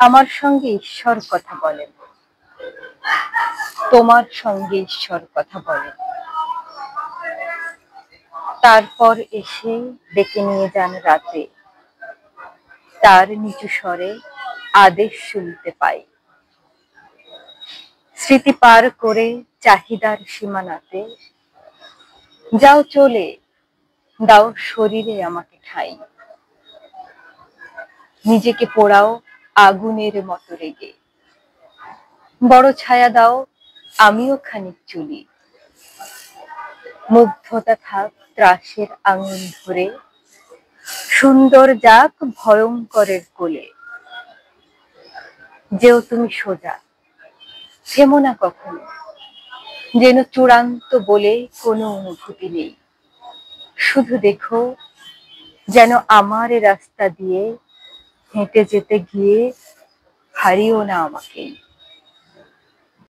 আমার সঙ্গে ঈশ্বর কথা বলেন, তোমার সঙ্গে ঈশ্বর কথা বলেন। তারপর এসে ডেকে নিয়ে যান রাতে, তার নিচু স্বরে আদেশ শুনতে পাই। স্মৃতি পার করে চাহিদার সীমানাতে যাও চলে, দাও শরীরে আমাকে ঠাঁই। নিজেকে পোড়াও আগুনের মতো রেগে, বড় ছায়া দাও আমিও খানিক চুলি। মুগ্ধতা থাক ত্রাসের আঙুল ধরে, সুন্দর যাক ভয়ঙ্করের কোলে। যেও তুমি সোজা, থেমো না কখনো, যেন চূড়ান্ত বলে কোনো অনুভূতি নেই। শুধু দেখো যেন আমার রাস্তা দিয়ে হেঁটে যেতে গিয়ে হারিও না আমাকেই।